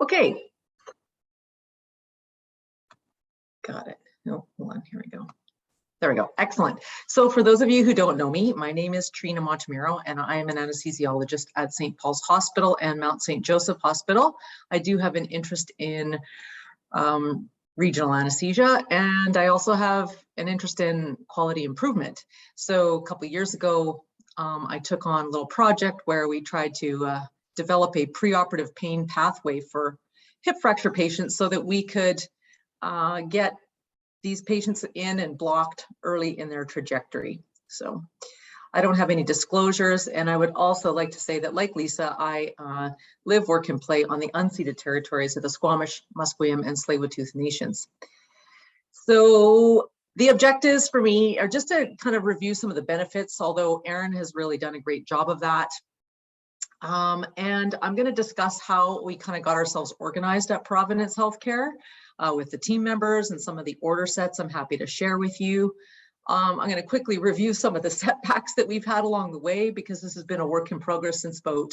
Okay. Got it. No, hold on, here we go. There we go, excellent. So for those of you who don't know me, my name is Trina Montemiro and I am an anesthesiologist at St. Paul's Hospital and Mount St. Joseph Hospital. I do have an interest in regional anesthesia, and I also have an interest in quality improvement. So a couple of years ago, I took on a little project where we tried to develop a preoperative pain pathway for hip fracture patients so that we could get these patients in and blocked early in their trajectory. So I don't have any disclosures, and I would also like to say that, like Lisa, I live, work, and play on the unceded territories of the Squamish, Musqueam, and Tsleil-Waututh Nations. So the objectives for me are just to kind of review some of the benefits, although Erin has really done a great job of that. And I'm going to discuss how we kind of got ourselves organized at Providence Healthcare with the team members and some of the order sets I'm happy to share with you. I'm going to quickly review some of the setbacks that we've had along the way, because this has been a work in progress since about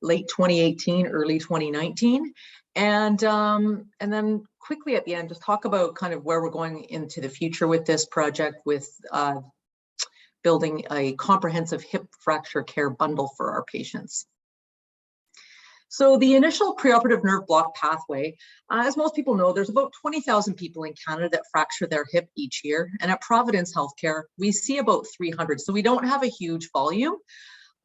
late 2018, early 2019. And then quickly at the end, just talk about kind of where we're going into the future with this project, with building a comprehensive hip fracture care bundle for our patients. So the initial preoperative nerve block pathway, as most people know, there's about 20,000 people in Canada that fracture their hip each year. And at Providence Healthcare, we see about 300. So we don't have a huge volume,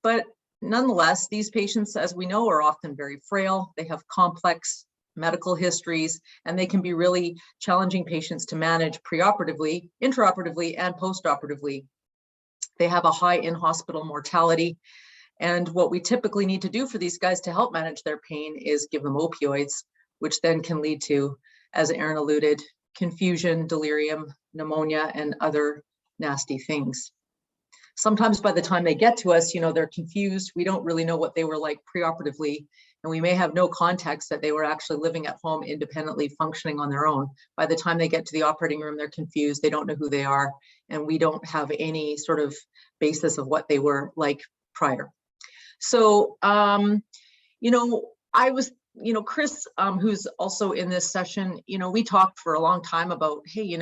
but nonetheless, these patients, as we know, are often very frail. They have complex medical histories, and they can be really challenging patients to manage preoperatively, intraoperatively, and postoperatively. They have a high in-hospital mortality. And what we typically need to do for these guys to help manage their pain is give them opioids, which then can lead to, as Erin alluded, confusion, delirium, pneumonia, and other nasty things. Sometimes by the time they get to us, they're confused. We don't really know what they were like preoperatively, and we may have no context that they were actually living at home independently, functioning on their own. By the time they get to the operating room, they're confused. They don't know who they are, and we don't have any sort of basis of what they were like prior. So, I was, Chris, who's also in this session, we talked for a long time about, hey,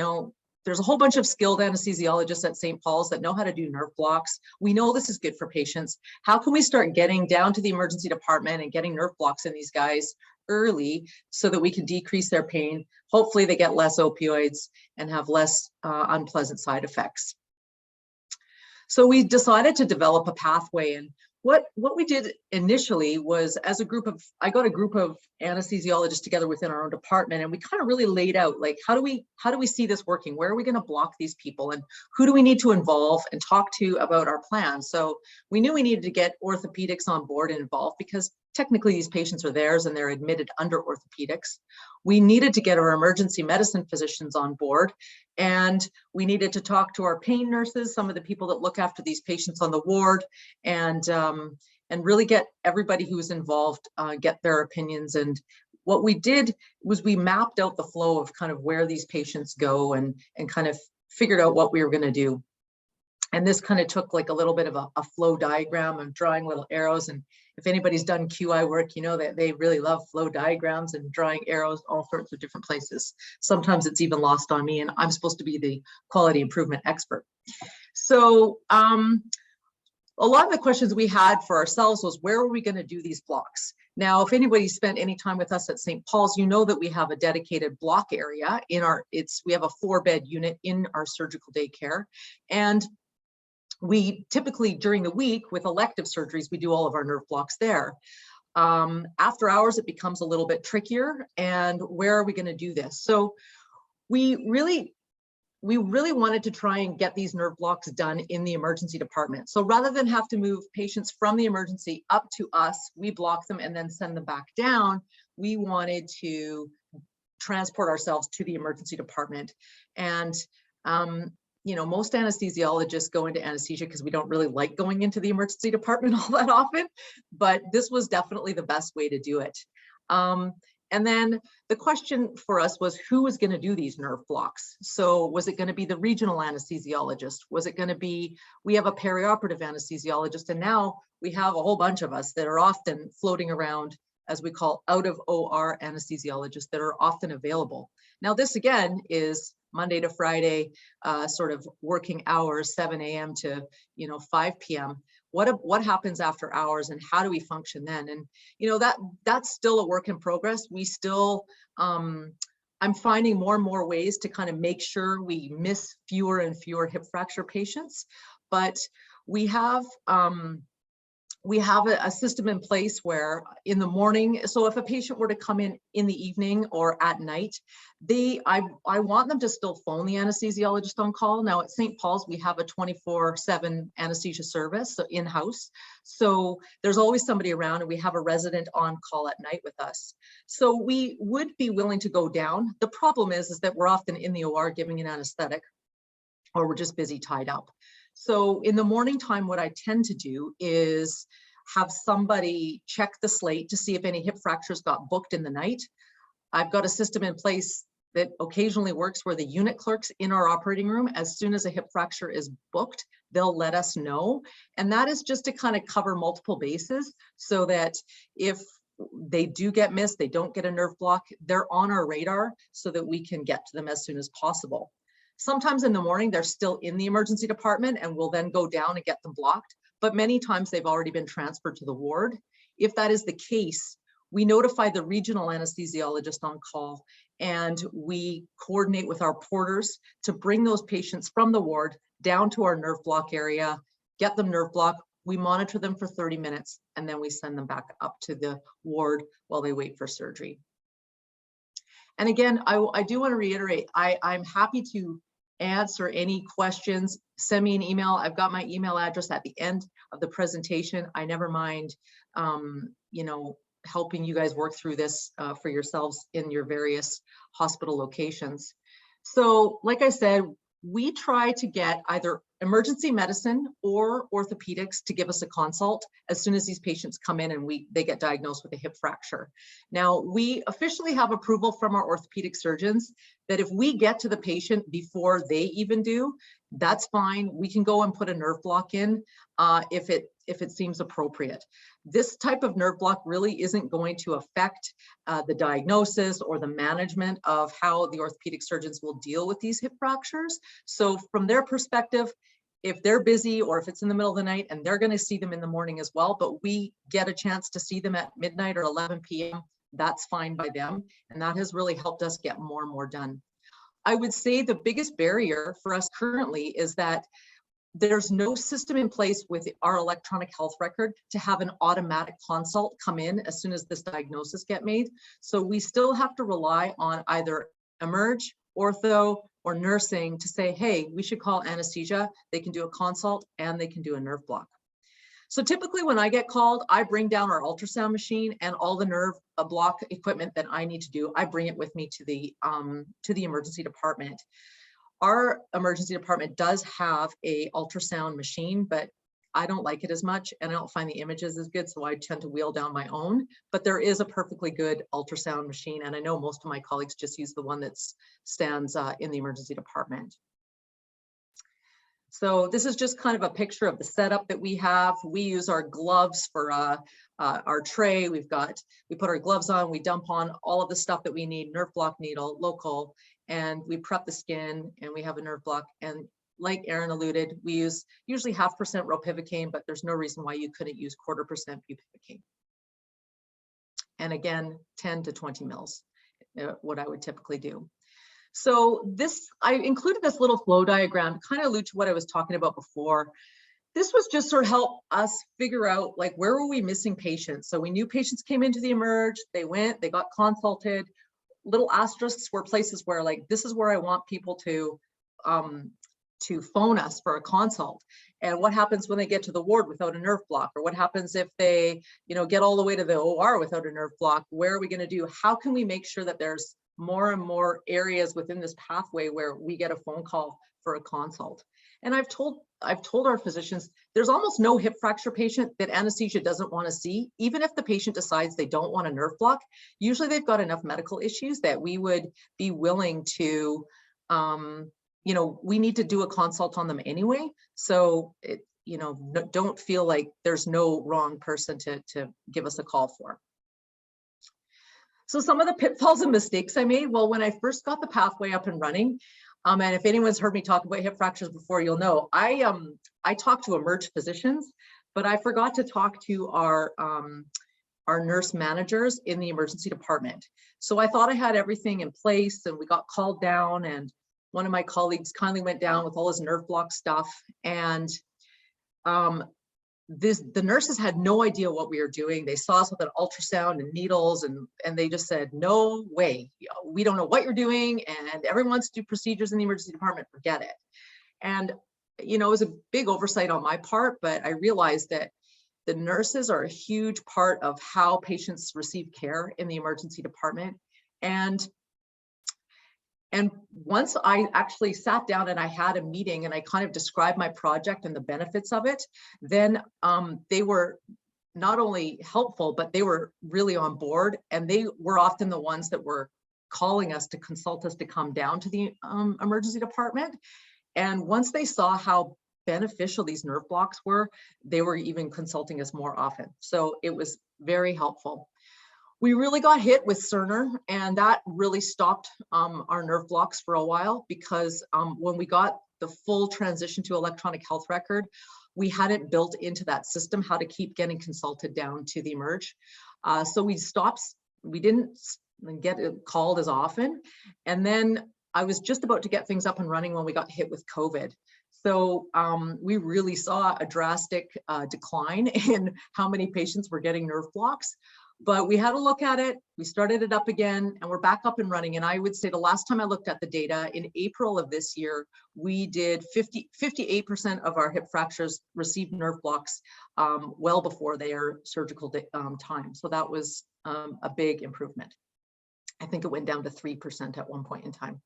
there's a whole bunch of skilled anesthesiologists at St. Paul's that know how to do nerve blocks. We know this is good for patients. How can we start getting down to the emergency department and getting nerve blocks in these guys early so that we can decrease their pain? Hopefully they get less opioids and have less unpleasant side effects. So we decided to develop a pathway, and what we did initially was, I got a group of anesthesiologists together within our own department, and we kind of really laid out, like, how do we see this working? Where are we going to block these people, and who do we need to involve and talk to about our plan? So we knew we needed to get orthopedics on board and involved, because technically these patients are theirs and they're admitted under orthopedics. We needed to get our emergency medicine physicians on board, and we needed to talk to our pain nurses, some of the people that look after these patients on the ward, and really get everybody who was involved, get their opinions. And what we did was we mapped out the flow of kind of where these patients go, and kind of figured out what we were going to do. And this kind of took like a little bit of a flow diagram of drawing little arrows. And if anybody's done QI work, that they really love flow diagrams and drawing arrows all sorts of different places. Sometimes it's even lost on me, and I'm supposed to be the quality improvement expert. So a lot of the questions we had for ourselves was, where are we going to do these blocks? Now, if anybody spent any time with us at St. Paul's, that we have a dedicated block area in we have a 4-bed unit in our surgical daycare. And we typically, during the week with elective surgeries, we do all of our nerve blocks there. After hours, it becomes a little bit trickier. And where are we going to do this? So we really wanted to try and get these nerve blocks done in the emergency department. So rather than have to move patients from the emergency up to us, we block them and then send them back down. We wanted to transport ourselves to the emergency department. And most anesthesiologists go into anesthesia because we don't really like going into the emergency department all that often, but this was definitely the best way to do it. And then the question for us was, who was going to do these nerve blocks? So was it going to be the regional anesthesiologist? Was it going to be, we have a perioperative anesthesiologist, and now we have a whole bunch of us that are often floating around as we call out of OR anesthesiologists that are often available. Now, this again is Monday to Friday, sort of working hours, 7 a.m. to 5 p.m. What happens after hours, and how do we function then? And that's still a work in progress. We still, I'm finding more and more ways to kind of make sure we miss fewer and fewer hip fracture patients, but we have a system in place where in the morning, so if a patient were to come in the evening or at night, I want them to still phone the anesthesiologist on call. Now at St. Paul's, we have a 24/7 anesthesia service, so in-house. So there's always somebody around, and we have a resident on call at night with us. So we would be willing to go down. The problem is that we're often in the OR giving an anesthetic, or we're just busy tied up. So in the morning time, what I tend to do is have somebody check the slate to see if any hip fractures got booked in the night. I've got a system in place that occasionally works where the unit clerks in our operating room, as soon as a hip fracture is booked, they'll let us know. And that is just to kind of cover multiple bases, so that if they do get missed, they don't get a nerve block, they're on our radar so that we can get to them as soon as possible. Sometimes in the morning, they're still in the emergency department, and we'll then go down and get them blocked. But many times they've already been transferred to the ward. If that is the case, we notify the regional anesthesiologist on call, and we coordinate with our porters to bring those patients from the ward down to our nerve block area, get them nerve blocked. We monitor them for 30 minutes, and then we send them back up to the ward while they wait for surgery. And again, I do want to reiterate, I'm happy to answer any questions. Send me an email. I've got my email address at the end of the presentation. I never mind, helping you guys work through this for yourselves in your various hospital locations. So like I said, we try to get either emergency medicine or orthopedics to give us a consult as soon as these patients come in and they get diagnosed with a hip fracture. Now, we officially have approval from our orthopedic surgeons that if we get to the patient before they even do, that's fine. We can go and put a nerve block in if it seems appropriate. This type of nerve block really isn't going to affect the diagnosis or the management of how the orthopedic surgeons will deal with these hip fractures. So from their perspective, if they're busy or if it's in the middle of the night, and they're going to see them in the morning as well, but we get a chance to see them at midnight or 11 p.m., that's fine by them. And that has really helped us get more and more done. I would say the biggest barrier for us currently is that there's no system in place with our electronic health record to have an automatic consult come in as soon as this diagnosis get made. So we still have to rely on either emerge, ortho, or nursing to say, hey, we should call anesthesia. They can do a consult and they can do a nerve block. So typically when I get called, I bring down our ultrasound machine and all the nerve block equipment that I need to do. I bring it with me to the emergency department. Our emergency department does have a ultrasound machine, but I don't like it as much and I don't find the images as good, so I tend to wheel down my own. But there is a perfectly good ultrasound machine, and I know most of my colleagues just use the one that stands in the emergency department. So this is just kind of a picture of the setup that we have. We use our gloves for our tray. We put our gloves on, we dump on all of the stuff that we need, nerve block needle, local, and we prep the skin, and we have a nerve block. And like Aaron alluded, we use usually 0.5% ropivacaine, but there's no reason why you couldn't use 0.25% bupivacaine. And again, 10 to 20 mils, what I would typically do. So I included this little flow diagram to kind of allude to what I was talking about before. This was just sort of help us figure out, like, where were we missing patients? So we knew patients came into the emerge, they got consulted. Little asterisks were places where, like, this is where I want people to phone us for a consult. And what happens when they get to the ward without a nerve block? Or what happens if they, get all the way to the OR without a nerve block? Where are we going to do? How can we make sure that there's more and more areas within this pathway where we get a phone call for a consult? And I've told our physicians, there's almost no hip fracture patient that anesthesia doesn't want to see. Even if the patient decides they don't want a nerve block, usually they've got enough medical issues that we would be willing to, we need to do a consult on them anyway. So, don't feel like there's no wrong person to give us a call for. So some of the pitfalls and mistakes I made, well, when I first got the pathway up and running, and if anyone's heard me talk about hip fractures before, you'll know, I talked to emerge physicians, but I forgot to talk to our nurse managers in the emergency department. So I thought I had everything in place, and we got called down, and one of my colleagues kindly went down with all his nerve block stuff. And the nurses had no idea what we were doing. They saw us with an ultrasound and needles, and they just said, no way, we don't know what you're doing, and everyone wants to do procedures in the emergency department, forget it. And it was a big oversight on my part, but I realized that the nurses are a huge part of how patients receive care in the emergency department. And once I actually sat down and I had a meeting and I kind of described my project and the benefits of it, then they were not only helpful, but they were really on board, and they were often the ones that were calling us to consult us to come down to the emergency department. And once they saw how beneficial these nerve blocks were, they were even consulting us more often. So it was very helpful. We really got hit with Cerner, and that really stopped our nerve blocks for a while, because when we got the full transition to electronic health record, we hadn't built into that system how to keep getting consulted down to the emerge. So we didn't get called as often. And then I was just about to get things up and running when we got hit with COVID. So we really saw a drastic decline in how many patients were getting nerve blocks. But we had a look at it, we started it up again, and we're back up and running. And I would say the last time I looked at the data in April of this year, we did 58% of our hip fractures received nerve blocks well before their surgical time. So that was a big improvement. I think it went down to 3% at one point in time.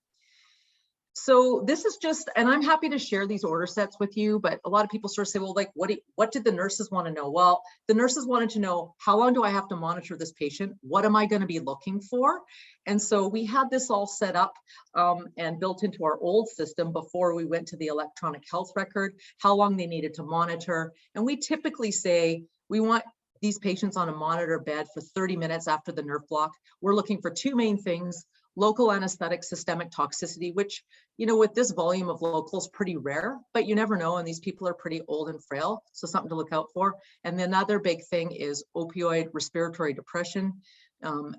So this is just, and I'm happy to share these order sets with you, but a lot of people sort of say, well, like, what did the nurses want to know? Well, the nurses wanted to know, how long do I have to monitor this patient? What am I going to be looking for? And so we had this all set up and built into our old system before we went to the electronic health record, how long they needed to monitor. And we typically say, we want these patients on a monitor bed for 30 minutes after the nerve block. We're looking for two main things: local anesthetic systemic toxicity, which, with this volume of local is pretty rare, but you never know, and these people are pretty old and frail, so something to look out for. And then another big thing is opioid respiratory depression.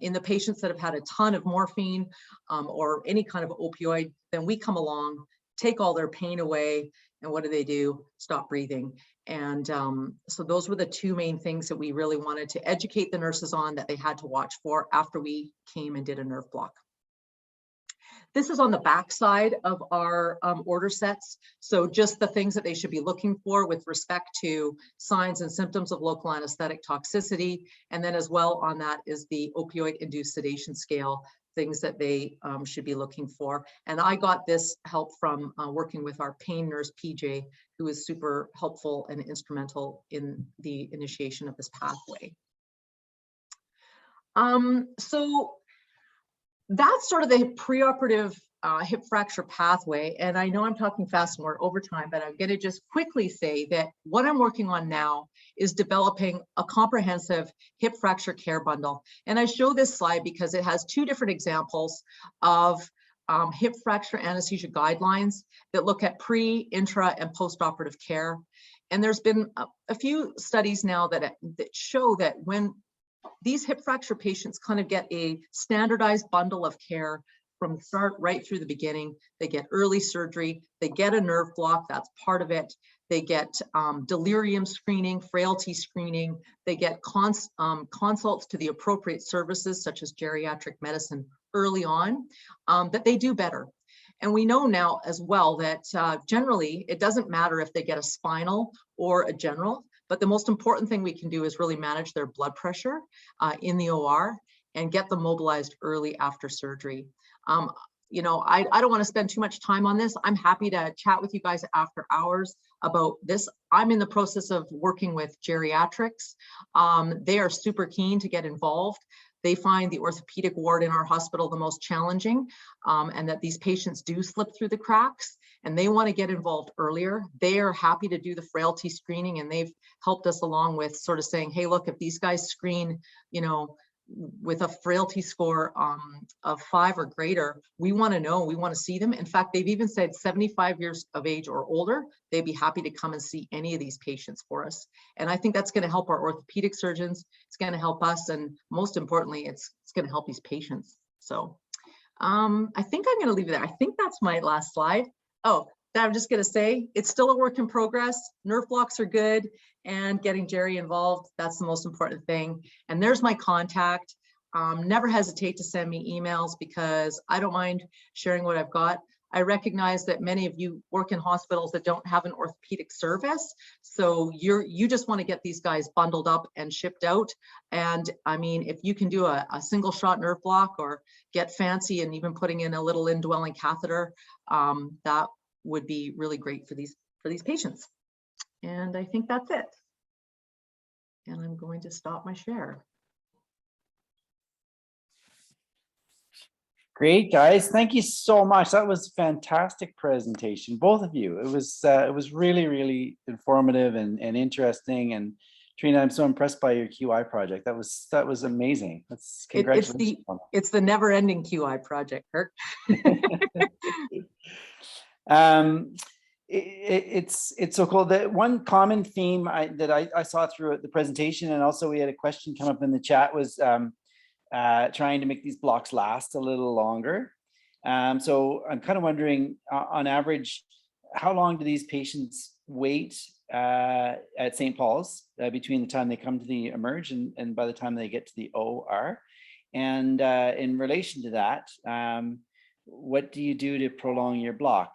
In the patients that have had a ton of morphine or any kind of opioid, then we come along, take all their pain away, and what do? Stop breathing. And so those were the two main things that we really wanted to educate the nurses on, that they had to watch for after we came and did a nerve block. This is on the back side of our order sets. So just the things that they should be looking for with respect to signs and symptoms of local anesthetic toxicity. And then as well on that is the opioid-induced sedation scale, things that they should be looking for. And I got this help from working with our pain nurse, PJ, who is super helpful and instrumental in the initiation of this pathway. So that's sort of the preoperative hip fracture pathway. And I know I'm talking fast and we're over time, but I'm going to just quickly say that what I'm working on now is developing a comprehensive hip fracture care bundle. And I show this slide because it has two different examples of hip fracture anesthesia guidelines that look at pre, intra, and post-operative care. And there's been a few studies now that show that when these hip fracture patients kind of get a standardized bundle of care from start right through the beginning. They get early surgery, they get a nerve block, that's part of it. They get delirium screening, frailty screening, they get consults to the appropriate services such as geriatric medicine early on, that they do better. And we know now as well that generally it doesn't matter if they get a spinal or a general, but the most important thing we can do is really manage their blood pressure in the OR and get them mobilized early after surgery. I don't want to spend too much time on this. I'm happy to chat with you guys after hours about this. I'm in the process of working with geriatrics. They are super keen to get involved. They find the orthopedic ward in our hospital the most challenging, and that these patients do slip through the cracks, and they want to get involved earlier. They are happy to do the frailty screening, and they've helped us along with sort of saying, hey, look, if these guys screen, with a frailty score of 5 or greater, we want to know, we want to see them. In fact, they've even said 75 years of age or older, they'd be happy to come and see any of these patients for us. And I think that's going to help our orthopedic surgeons. It's going to help us. And most importantly, it's going to help these patients. So I think I'm going to leave it there. I think that's my last slide. Oh, I'm just going to say it's still a work in progress. Nerve blocks are good, and getting Jerry involved, that's the most important thing. And there's my contact. Never hesitate to send me emails because I don't mind sharing what I've got. I recognize that many of you work in hospitals that don't have an orthopedic service. So you just want to get these guys bundled up and shipped out. And I mean, if you can do a single shot nerve block or get fancy and even putting in a little indwelling catheter, that would be really great for these patients. And I think that's it. And I'm going to stop my share. Great, guys. Thank you so much. That was a fantastic presentation, both of you. It was really, really informative and interesting. And Trina, I'm so impressed by your QI project. That was amazing. That's congratulations. It's the never-ending QI project, Kirk. It's so cool. The one common theme that I saw through the presentation, and also we had a question come up in the chat, was trying to make these blocks last a little longer. So I'm kind of wondering, on average, how long do these patients wait at St. Paul's between the time they come to the emerge and by the time they get to the OR? And in relation to that, what do you do to prolong your block?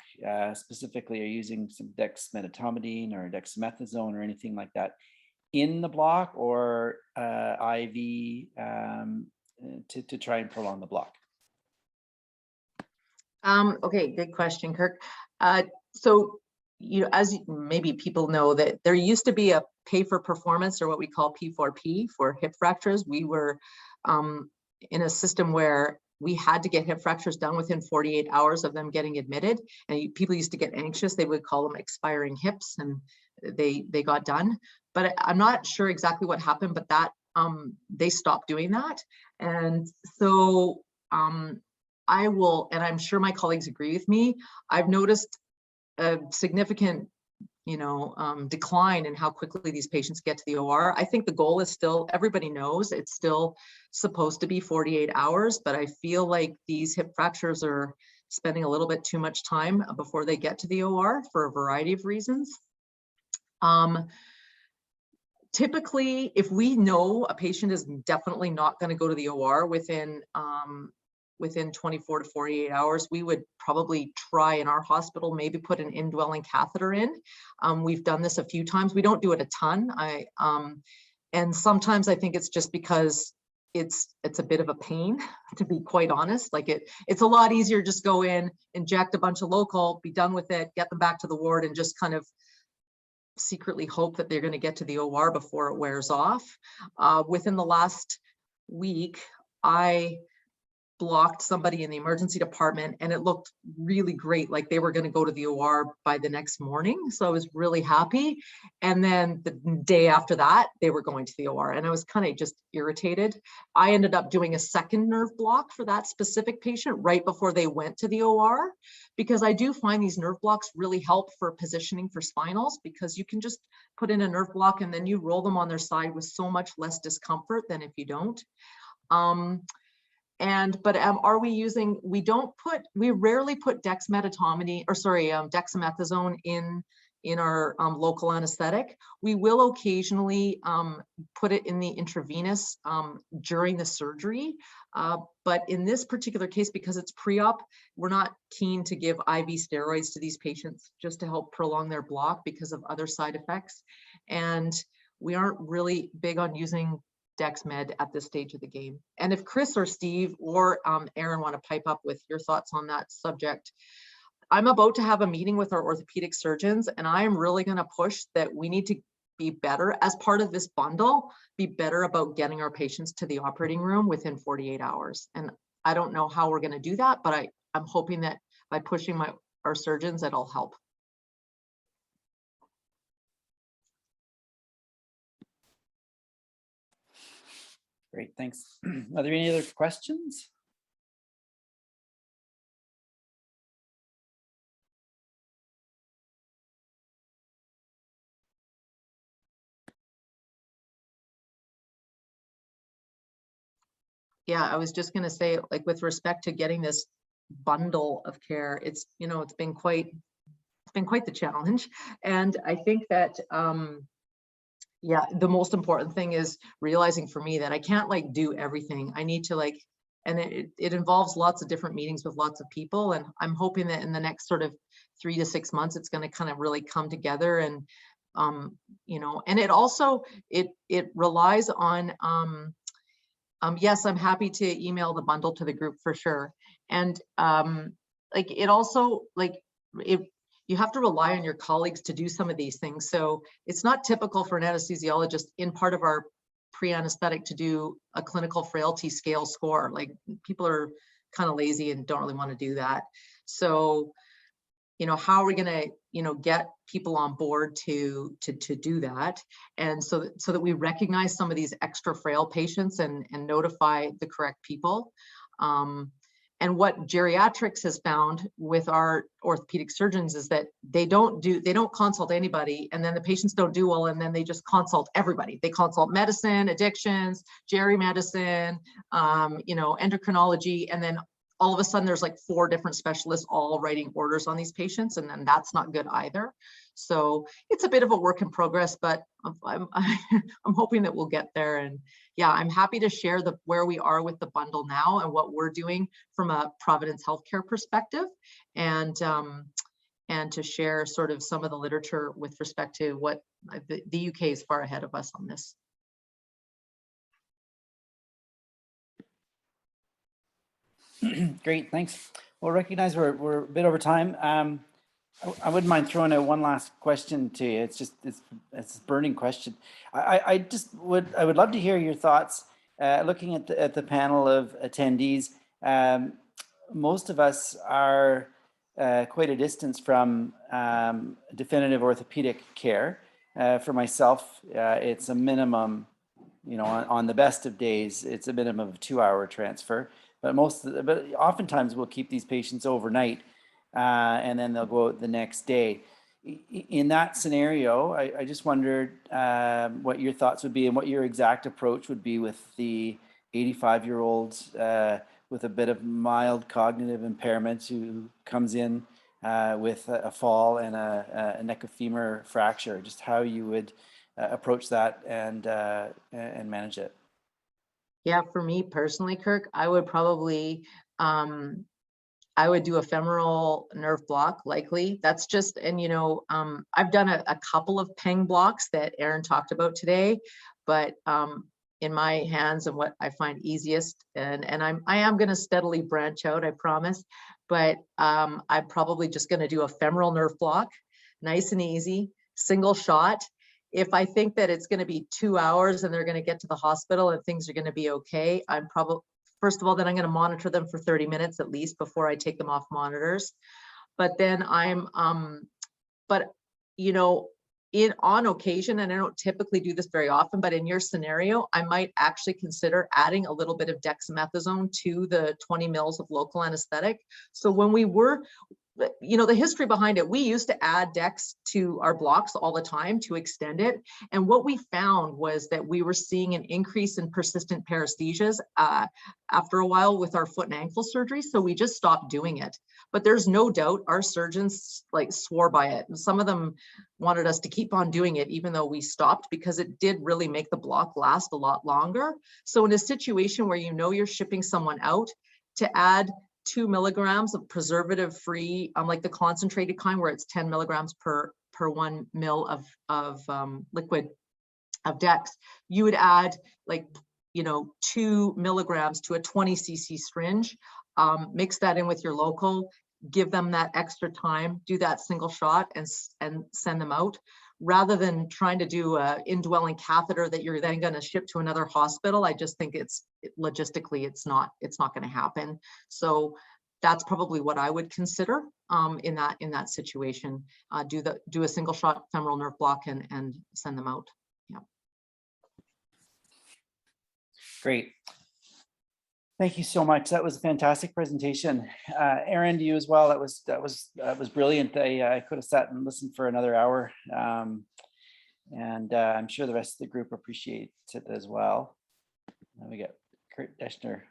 Specifically, are you using some dexmedetomidine or dexamethasone or anything like that in the block, or IV to try and prolong the block? Okay, good question, Kirk. So, as maybe people know, that there used to be a pay for performance, or what we call P4P, for hip fractures. We were in a system where we had to get hip fractures done within 48 hours of them getting admitted. And people used to get anxious. They would call them expiring hips, and they got done. But I'm not sure exactly what happened, but that they stopped doing that. And so I will, and I'm sure my colleagues agree with me, I've noticed a significant decline in how quickly these patients get to the OR. I think the goal is still, everybody knows it's still supposed to be 48 hours, but I feel like these hip fractures are spending a little bit too much time before they get to the OR for a variety of reasons. Typically, if we know a patient is definitely not going to go to the OR within 24 to 48 hours, we would probably try in our hospital, maybe put an indwelling catheter in. We've done this a few times. We don't do it a ton. And sometimes I think it's just because it's a bit of a pain, to be quite honest. Like it's a lot easier just go in, inject a bunch of local, be done with it, get them back to the ward, and just kind of secretly hope that they're going to get to the OR before it wears off. Within the last week, I blocked somebody in the emergency department, and it looked really great, like they were going to go to the OR by the next morning. So I was really happy. And then the day after that, they were going to the OR, and I was kind of just irritated. I ended up doing a second nerve block for that specific patient right before they went to the OR, because I do find these nerve blocks really help for positioning for spinals, because you can just put in a nerve block and then you roll them on their side with so much less discomfort than if you don't. But are we using, we rarely put dexmedetomidine, or sorry, dexamethasone in our local anesthetic. We will occasionally put it in the intravenous during the surgery. But in this particular case, because it's pre-op, we're not keen to give IV steroids to these patients just to help prolong their block because of other side effects. And we aren't really big on using DexMed at this stage of the game. And if Chris or Steve or Aaron want to pipe up with your thoughts on that subject, I'm about to have a meeting with our orthopedic surgeons, and I'm really going to push that we need to be better as part of this bundle, be better about getting our patients to the operating room within 48 hours. And I don't know how we're going to do that, but I'm hoping that by pushing our surgeons, it'll help. Great, thanks. Are there any other questions? Yeah, I was just going to say, like, with respect to getting this bundle of care, it's, you know, it's been quite the challenge. And I think that, yeah, the most important thing is realizing for me that I can't like do everything. I need to like, and it involves lots of different meetings with lots of people. And I'm hoping that in the next sort of 3 to 6 months, it's going to kind of really come together. And, you know, and it also, it relies on, yes, I'm happy to email the bundle to the group for sure. And like it also like you have to rely on your colleagues to do some of these things. So it's not typical for an anesthesiologist in part of our pre-anesthetic to do a clinical frailty scale score. Like people are kind of lazy and don't really want to do that. So, you know, how are we going to, you know, get people on board to do that, and so that we recognize some of these extra frail patients and notify the correct people. And what geriatrics has found with our orthopedic surgeons is that they don't consult anybody, and then the patients don't do well, and then they just consult everybody. They consult medicine, addictions, geri medicine, you know, endocrinology, and then all of a sudden there's like 4 different specialists all writing orders on these patients, and then that's not good either. So it's a bit of a work in progress, but I'm hoping that we'll get there. And yeah, I'm happy to share where we are with the bundle now and what we're doing from a Providence Healthcare perspective, and to share sort of some of the literature with respect to what the UK is far ahead of us on this. Great, thanks. Well, recognize we're a bit over time. I wouldn't mind throwing out one last question to you. It's a burning question. I would love to hear your thoughts. Looking at the panel of attendees, most of us are quite a distance from definitive orthopedic care. For myself, it's a minimum, you know, on the best of days, it's a minimum of 2-hour transfer. But oftentimes we'll keep these patients overnight, and then they'll go out the next day. In that scenario, I just wondered what your thoughts would be and what your exact approach would be with the 85-year-old with a bit of mild cognitive impairment who comes in with a fall and a neck of femur fracture. Just how you would approach that and manage it. Yeah, for me personally, Kirk, I would probably, I would do a femoral nerve block, likely. That's just, and you know, I've done a couple of PENG blocks that Aaron talked about today, but in my hands and what I find easiest, and I am going to steadily branch out, I promise, but I'm probably just going to do a femoral nerve block, nice and easy, single shot. If I think that it's going to be 2 hours and they're going to get to the hospital and things are going to be okay, I'm probably, first of all, then I'm going to monitor them for 30 minutes at least before I take them off monitors. But then but you know, on occasion, and I don't typically do this very often, but in your scenario, I might actually consider adding a little bit of dexamethasone to the 20 mils of local anesthetic. So when we were, you know, the history behind it, we used to add dex to our blocks all the time to extend it. And what we found was that we were seeing an increase in persistent paresthesias after a while with our foot and ankle surgery. So we just stopped doing it. But there's no doubt our surgeons like swore by it. And some of them wanted us to keep on doing it, even though we stopped, because it did really make the block last a lot longer. So in a situation where you know you're shipping someone out, to add 2 milligrams of preservative free, like the concentrated kind where it's 10 milligrams per 1 mil of liquid of dex, you would add like, you know, 2 milligrams to a 20 cc syringe, mix that in with your local, give them that extra time, do that single shot and send them out, rather than trying to do a indwelling catheter that you're then going to ship to another hospital. I just think logistically it's not going to happen. So that's probably what I would consider in that situation. Do a single shot femoral nerve block and send them out. Yeah. Great. Thank you so much. That was a fantastic presentation. Aaron, to you as well. That was brilliant. I could have sat and listened for another hour. And I'm sure the rest of the group appreciates it as well. And we got Kurt Deschner.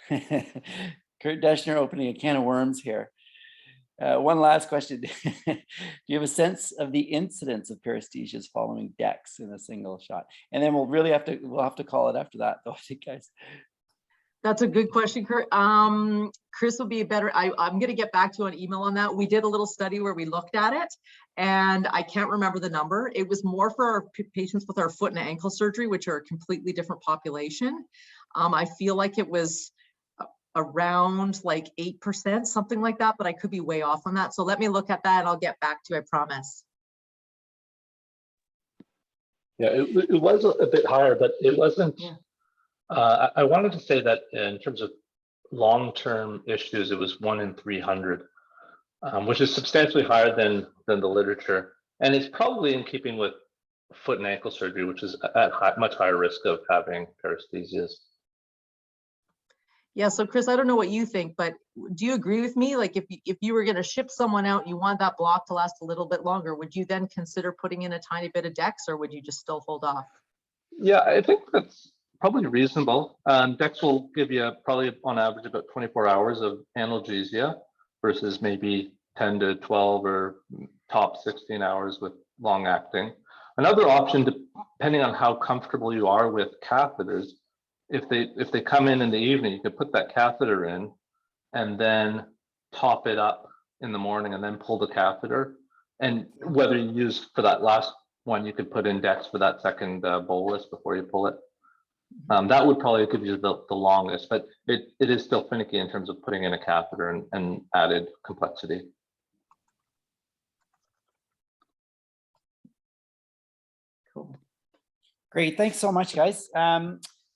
Kurt Deschner opening a can of worms here. One last question. Do you have a sense of the incidence of paresthesias following DEX in a single shot? And then we'll have to call it after that, though, I think, guys. That's a good question, Kurt. Chris will be better. I'm going to get back to you on email on that. We did a little study where we looked at it, and I can't remember the number. It was more for our patients with our foot and ankle surgery, which are a completely different population. I feel like it was around like 8%, something like that, but I could be way off on that. So let me look at that and I'll get back to you, I promise. Yeah, it was a bit higher, but it wasn't. Yeah. I wanted to say that in terms of long-term issues, it was 1 in 300, which is substantially higher than the literature. And it's probably in keeping with foot and ankle surgery, which is at much higher risk of having paresthesias. Yeah, so Chris, I don't know what you think, but do you agree with me? Like if you were going to ship someone out and you want that block to last a little bit longer, would you then consider putting in a tiny bit of DEX, or would you just still hold off? Yeah, I think that's probably reasonable. DEX will give you probably on average about 24 hours of analgesia versus maybe 10 to 12 or top 16 hours with long acting. Another option, depending on how comfortable you are with catheters, if they come in the evening, you could put that catheter in and then top it up in the morning and then pull the catheter. And whether you use for that last one, you could put in DEX for that second bolus before you pull it. That would probably give you the longest, but it is still finicky in terms of putting in a catheter and added complexity. Cool. Great, thanks so much, guys.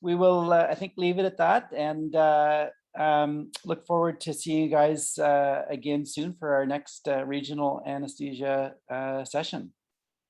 We will, I think, leave it at that, and look forward to seeing you guys again soon for our next regional anesthesia session.